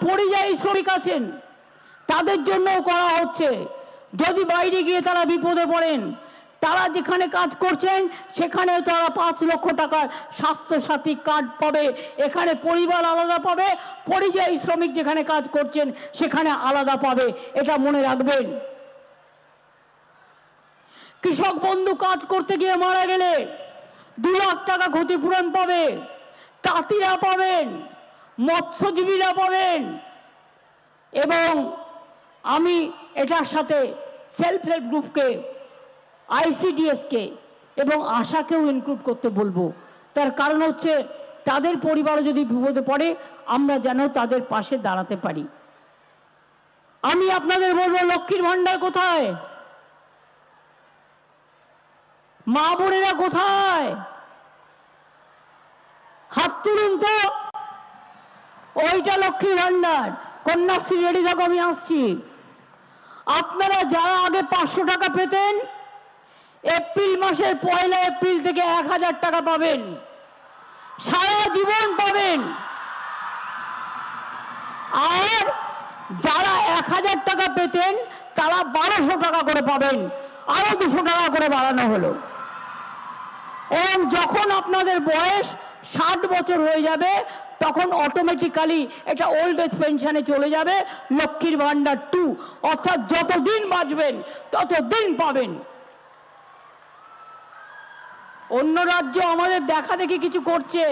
পরিযায়ী শ্রমিক আছেন তাদের জন্যও করা হচ্ছে। যদি বাইরে গিয়ে তারা বিপদে পড়েন, তারা যেখানে কাজ করছেন সেখানে তারা 5 লক্ষ টাকার স্বাস্থ্যসাথী কার্ড পাবে। এখানে পরিবার আলাদা পাবে, পরিযায়ী শ্রমিক যেখানে কাজ করছেন সেখানে আলাদা পাবে, এটা মনে রাখবেন। কৃষক বন্ধু কাজ করতে গিয়ে মারা গেলে 2 লাখ টাকা ক্ষতিপূরণ পাবে, তাঁতিরা পাবেন, মৎস্যজীবীরা পাবেন। এবং আমি এটার সাথে সেলফ হেল্প গ্রুপকে, আইসিডিএসকে এবং আশাকেও ইনক্লুড করতে বলবো। তার কারণ হচ্ছে তাদের পরিবার যদি বিপদে পড়ে আমরা যেন তাদের পাশে দাঁড়াতে পারি। আমি আপনাদের বলবো, লক্ষ্মীর ভান্ডার কোথায়? মা বোনেরা কোথায়? হাত তুলুন তো। ওইটা লক্ষ্মীর ভান্ডার। কন্যাশ্রী রেডি থাকো, আমি আসছি। আপনারা যারা আগে 500 টাকা পেতেন, এপ্রিল মাসের 1 এপ্রিল থেকে 1000 টাকা পাবেন, সারা জীবন পাবেন। আর যারা 1000 টাকা পেতেন তারা 1200 টাকা করে পাবেন, আরো 200 টাকা করে বাড়ানো হলো। এবং যখন আপনাদের বয়স 60 বছর হয়ে যাবে তখন অটোমেটিক্যালি এটা ওল্ড এজ পেনশনে চলে যাবে, লক্ষ্মীর ভান্ডার 2। অর্থাৎ যতদিন বাঁচবেন ততদিন পাবেন। অন্য রাজ্য আমাদের দেখা দেখি কিছু করছে,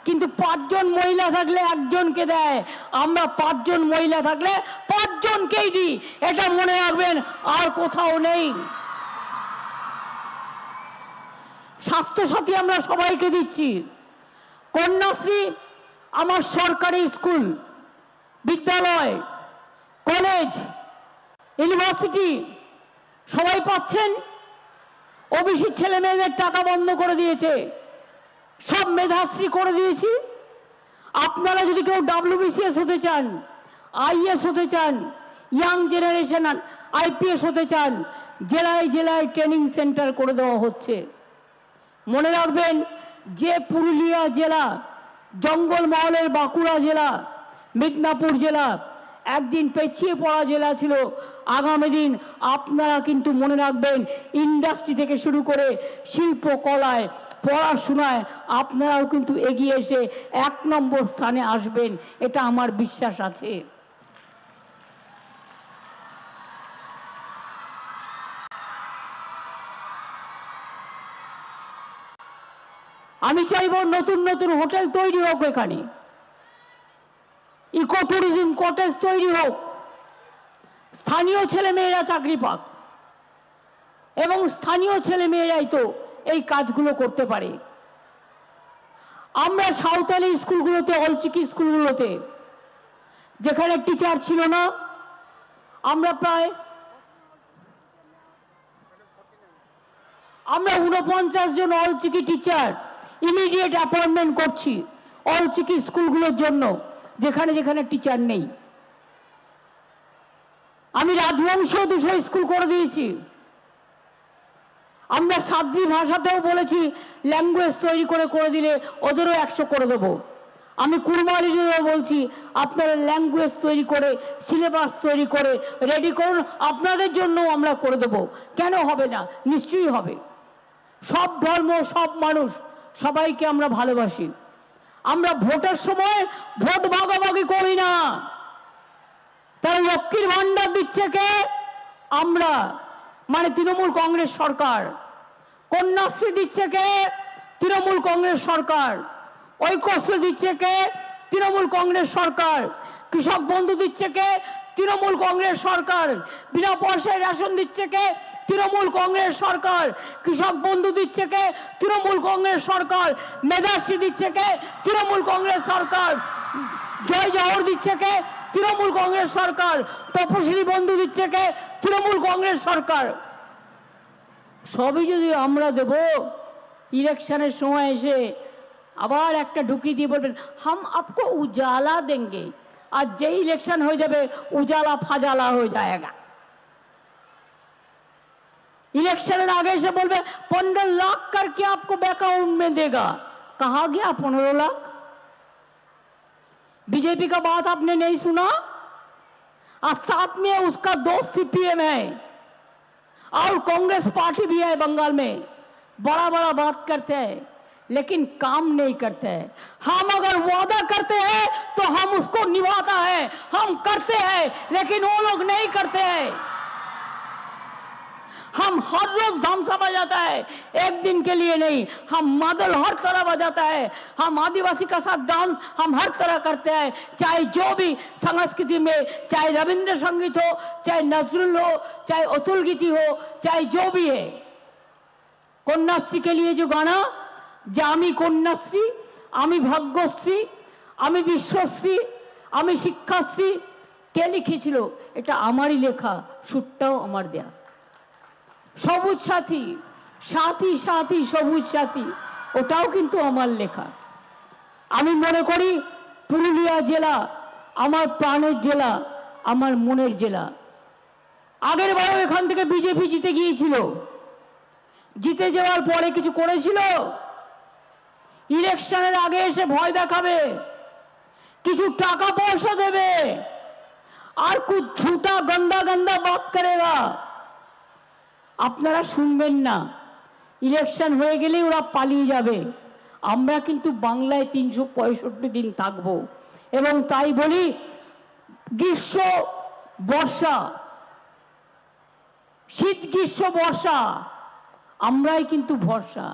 কিন্তু 5 জন মহিলা থাকলে 1 জনকে দেয়, আমরা 5 জন মহিলা থাকলে 5 জনকেই দিই। এটা মনে রাখবেন, আর কোথাও নেই। স্বাস্থ্যসাথী আমরা সবাইকে দিচ্ছি। কন্যাশ্রী আমার সরকারি স্কুল, বিদ্যালয়, কলেজ, ইউনিভার্সিটি সবাই পাচ্ছেন। ওবিসি ছেলে মেয়েদের টাকা বন্ধ করে দিয়েছে, সব মেধাশ্রী করে দিয়েছি। আপনারা যদি কেউ WBCS হতে চান, IAS হতে চান, ইয়াং জেনারেশন IPS হতে চান, জেলায় জেলায় ট্রেনিং সেন্টার করে দেওয়া হচ্ছে। মনে রাখবেন, যে পুরুলিয়া জেলা, জঙ্গলমহলের বাঁকুড়া জেলা, মিদনাপুর জেলা একদিন পেছিয়ে পড়া জেলা ছিল, আগামী দিন আপনারা কিন্তু মনে রাখবেন, ইন্ডাস্ট্রি থেকে শুরু করে শিল্পকলায়, পড়াশোনায় আপনারাও কিন্তু এগিয়ে এসে 1 নম্বর স্থানে আসবেন, এটা আমার বিশ্বাস আছে। আমি চাইব নতুন নতুন হোটেল তৈরি হোক, এখানে ইকো ট্যুরিজম কটেজ তৈরি হোক, স্থানীয় ছেলেমেয়েরা চাকরি পাক, এবং স্থানীয় ছেলেমেয়েরাই তো এই কাজগুলো করতে পারে। আমরা সাঁওতালি স্কুলগুলোতে, অলচিকি স্কুলগুলোতে যেখানে টিচার ছিল না, আমরা 49 জন অলচিকি টিচার ইমিডিয়েট অ্যাপয়েন্টমেন্ট করছি অলচিকি স্কুলগুলোর জন্য, যেখানে যেখানে টিচার নেই। আমি রাজবংশ 200 স্কুল করে দিয়েছি। আমরা সাদ্রি ভাষাতেও বলেছি ল্যাঙ্গুয়েজ তৈরি করে দিলে ওদেরও 100 করে দেবো। আমি কুরমালিদেরও বলছি আপনারা ল্যাঙ্গুয়েজ তৈরি করে, সিলেবাস তৈরি করে রেডি করুন, আপনাদের জন্য আমরা করে দেবো। কেন হবে না? নিশ্চয়ই হবে। সব ধর্ম, সব মানুষ, সবাইকে আমরা ভালোবাসি। আমরা ভোটের সময় ভোট ভাগাভাগি করি না। তারা লক্ষ্মীর ভান্ডার দিচ্ছে কে? আমরা, মানে তৃণমূল কংগ্রেস সরকার। কন্যাশ্রী দিচ্ছে কে? তৃণমূল কংগ্রেস সরকার। ঐক্যশ্রী দিচ্ছে কে? তৃণমূল কংগ্রেস সরকার। কৃষক বন্ধু দিচ্ছে কে? তৃণমূল কংগ্রেস সরকার। বিনা পয়সায় রেশন দিচ্ছে কে? তৃণমূল কংগ্রেস সরকার। কৃষক বন্ধু দিচ্ছে কে? তৃণমূল কংগ্রেস সরকার। মেধাশ্রী দিচ্ছে কে? তৃণমূল কংগ্রেস সরকার। জয় জহর দিচ্ছে কে? তৃণমূল কংগ্রেস সরকার। তপশিলি বন্ধু দিচ্ছে কে? তৃণমূল কংগ্রেস সরকার। সবই যদি আমরা দেব, ইলেকশনের সময় এসে আবার একটা ঢুকিয়ে দিয়ে বলবেন হাম আপকো উজালা দেंगे, আর যেই ইলেকশন হয়ে যাবে উজালা ফাজালা হয়ে যায়গা। ইলেকশনের আগে এসে বলবে 15 লাখ करके आपको अकाउंट में देगा। कहा गया 15 लाख? बीजेपी का बात आपने नहीं सुना, और साथ में उसका दोस्त सीपीएम है और कांग्रेस पार्टी भी है बंगाल में। बड़ा बड़ा बात करते हैं लेकिन काम नहीं करते हैं। हम अगर वादा करते हैं तो हम उसको निभाता है, हम करते हैं, लेकिन वो लोग नहीं करते हैं। हम हर रोज धामसा बजाता है, एक दिन के लिए नहीं। हम मादल हर तरह बजाता है, हम आदिवासी का साथ डांस हम हर तरह करते हैं, चाहे जो भी संस्कृति में, चाहे रविंद्र संगीत हो, चाहे नजरुल हो, चाहे अतुल गीति हो, चाहे जो भी है। कन्याश्री के लिए जो गाना, যে আমি কন্যাশ্রী, আমি ভাগ্যশ্রী, আমি বিশ্বশ্রী, আমি শিক্ষাশ্রী, কে লিখেছিল? এটা আমারই লেখা, সুরটাও আমার দেয়া। সবুজ সাথী, সাথী সাথী সবুজ সাথী, ওটাও কিন্তু আমার লেখা। আমি মনে করি পুরুলিয়া জেলা আমার প্রাণের জেলা, আমার মনের জেলা। আগের বারও এখান থেকে বিজেপি জিতে গিয়েছিল, জিতে যাওয়ার পরে কিছু করেছিল? ইলেকশনের আগে এসে ভয় দেখাবে, কিছু টাকা পয়সা দেবে, আর कुछ झूठा गंदा गंदा बात करेगा। আপনারা শুনবেন না, ইলেকশন হয়ে গেলে ওরা পালিয়ে যাবে। আমরা কিন্তু বাংলায় 365 দিন থাকব। এবং তাই বলি, গ্রীষ্ম বর্ষা, শীত গ্রীষ্ম বর্ষা, আমরাই কিন্তু ভরসা।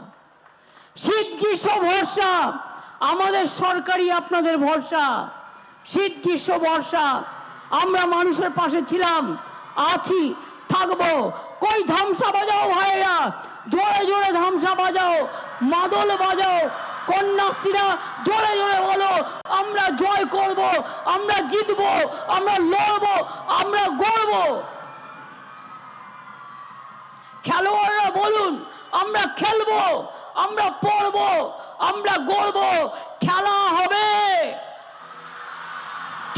শীত গ্রীষ্ম ভরসা আমাদের সরকারি, আপনাদের ভরসা। শীত গ্রীষ্ম বর্ষা আমরা মানুষের পাশে ছিলাম, আছি, থাকবো। কই ধামসা বাজাও ভাইরা, জোরে জোরে ধামসা বাজাও, মাদল বাজাও, কন্যাশ্রীরা জোরে জোরে বলো আমরা জয় করব, আমরা জিতবো, আমরা লড়বো, আমরা গড়বো। খেলোয়াড়রা বলুন আমরা খেলবো, আমরা পড়বো, আমরা গড়বো। খেলা হবে,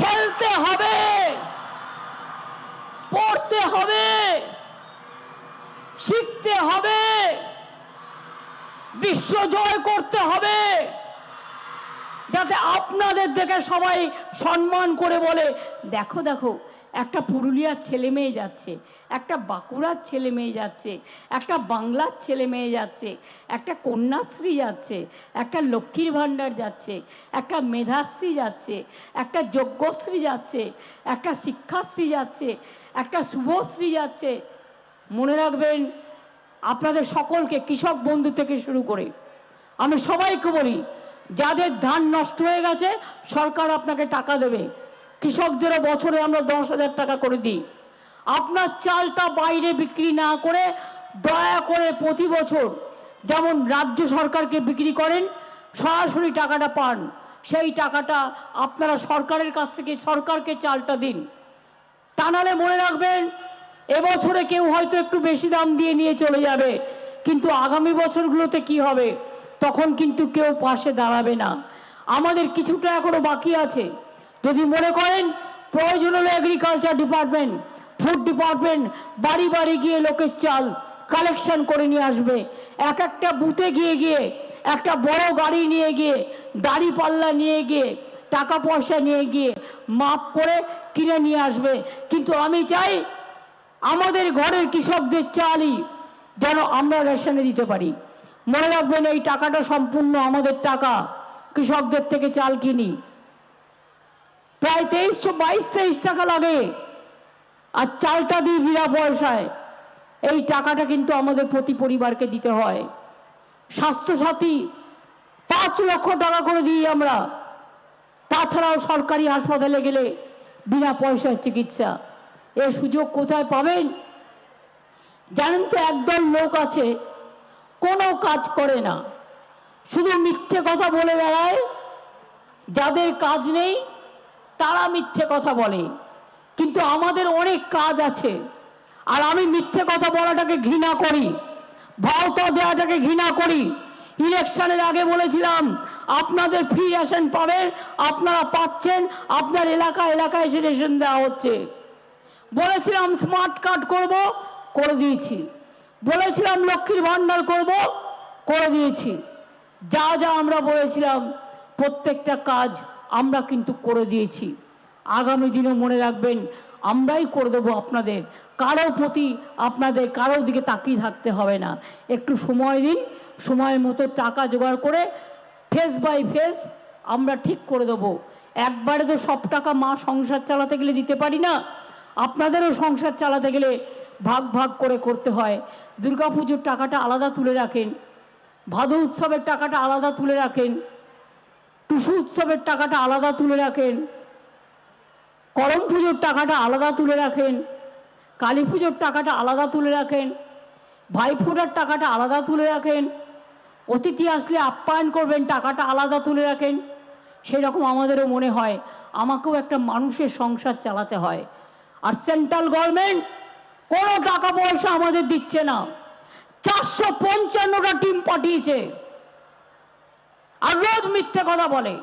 খেলতে হবে, পড়তে হবে, শিখতে হবে, বিশ্ব জয় করতে হবে, যাতে আপনাদের দেখে সবাই সম্মান করে বলে দেখো দেখো একটা পুরুলিয়ার ছেলে মেয়ে যাচ্ছে, একটা বাঁকুড়ার ছেলে মেয়ে যাচ্ছে, একটা বাংলার ছেলে মেয়ে যাচ্ছে, একটা কন্যাশ্রী যাচ্ছে, একটা লক্ষ্মীর ভাণ্ডার যাচ্ছে, একটা মেধাশ্রী যাচ্ছে, একটা যজ্ঞশ্রী যাচ্ছে, একটা শিক্ষাশ্রী যাচ্ছে, একটা শুভশ্রী যাচ্ছে। মনে রাখবেন, আপনাদের সকলকে, কৃষক বন্ধু থেকে শুরু করে আমি সবাইকে বলি, যাদের ধান নষ্ট হয়ে গেছে সরকার আপনাকে টাকা দেবে। কৃষকদেরও বছরে আমরা 10,000 টাকা করে দিই। আপনার চালটা বাইরে বিক্রি না করে দয়া করে প্রতি বছর যেমন রাজ্য সরকারকে বিক্রি করেন, সরাসরি টাকাটা পান, সেই টাকাটা আপনারা সরকারের কাছ থেকে সরকারকে চালটা দিন। তা নাহলে মনে রাখবেন, এবছরে কেউ হয়তো একটু বেশি দাম দিয়ে নিয়ে চলে যাবে, কিন্তু আগামী বছরগুলোতে কি হবে? তখন কিন্তু কেউ পাশে দাঁড়াবে না। আমাদের কিছুটা এখনো বাকি আছে। যদি মনে করেন প্রয়োজন হলে এগ্রিকালচার ডিপার্টমেন্ট, ফুড ডিপার্টমেন্ট বাড়ি বাড়ি গিয়ে লোকের চাল কালেকশন করে নিয়ে আসবে। এক একটা বুথে গিয়ে গিয়ে একটা বড় গাড়ি নিয়ে গিয়ে, দাড়ি পাল্লা নিয়ে গিয়ে, টাকা পয়সা নিয়ে গিয়ে মাপ করে কিনে নিয়ে আসবে। কিন্তু আমি চাই আমাদের ঘরের কৃষকদের চালই যেন আমরা রেশনে দিতে পারি। মনে রাখবেন, এই টাকাটা সম্পূর্ণ আমাদের টাকা, কৃষকদের থেকে চাল কিনি। প্রায় 23-22 টাকা লাগে, আর চালটা দিই বিনা পয়সায়। এই টাকাটা কিন্তু আমাদের প্রতি পরিবারকে দিতে হয়। স্বাস্থ্যসাথী 5 লক্ষ টাকা করে দিই আমরা। তাছাড়াও সরকারি হাসপাতালে গেলে বিনা পয়সায় চিকিৎসা। এর সুযোগ কোথায় পাবেন জানেন তো? একদল লোক আছে কোনো কাজ করে না, শুধু মিথ্যে কথা বলে বেড়ায়। যাদের কাজ নেই তারা মিথ্যে কথা বলে, কিন্তু আমাদের অনেক কাজ আছে। আর আমি মিথ্যে কথা বলাটাকে ঘৃণা করি, ভাওতা দেওয়াটাকে ঘৃণা করি। ইলেকশনের আগে বলেছিলাম আপনাদের ফ্রি রেশন পাবেন, আপনারা পাচ্ছেন, আপনার এলাকায় এলাকায় এসে রেশন দেওয়া হচ্ছে। বলেছিলাম স্মার্ট কার্ড করব, করে দিয়েছি। বলেছিলাম লক্ষ্মীর ভাণ্ডার করব, করে দিয়েছি। যা যা আমরা বলেছিলাম প্রত্যেকটা কাজ আমরা কিন্তু করে দিয়েছি। আগামী দিনও মনে রাখবেন, আমরাই করে দেবো আপনাদের। কারো প্রতি আপনাদের কারো দিকে তাকিয়ে থাকতে হবে না। একটু সময় দিন, সময় মতো টাকা জোগাড় করে ফেস বাই ফেস আমরা ঠিক করে দেবো। একবারে তো সব টাকা মা সংসার চালাতে গেলে দিতে পারি না, আপনাদেরও সংসার চালাতে গেলে ভাগ ভাগ করে করতে হয়। দুর্গাপুজোর টাকাটা আলাদা তুলে রাখেন, ভাদু উৎসবের টাকাটা আলাদা তুলে রাখেন, টুসু উৎসবের টাকাটা আলাদা তুলে রাখেন, করম পুজোর টাকাটা আলাদা তুলে রাখেন, কালী পুজোর টাকাটা আলাদা তুলে রাখেন, ভাইফোঁটার টাকাটা আলাদা তুলে রাখেন, অতিথি আসলে আপ্যায়ন করবেন টাকাটা আলাদা তুলে রাখেন। সেই রকম আমাদেরও মনে হয় আমাকেও একটা মানুষের সংসার চালাতে হয়। আর সেন্ট্রাল গভর্নমেন্ট কোনো টাকা পয়সা আমাদের দিচ্ছে না। 455টা টিম পাঠিয়েছে আর রোজ মিথ্যে কথা বলে।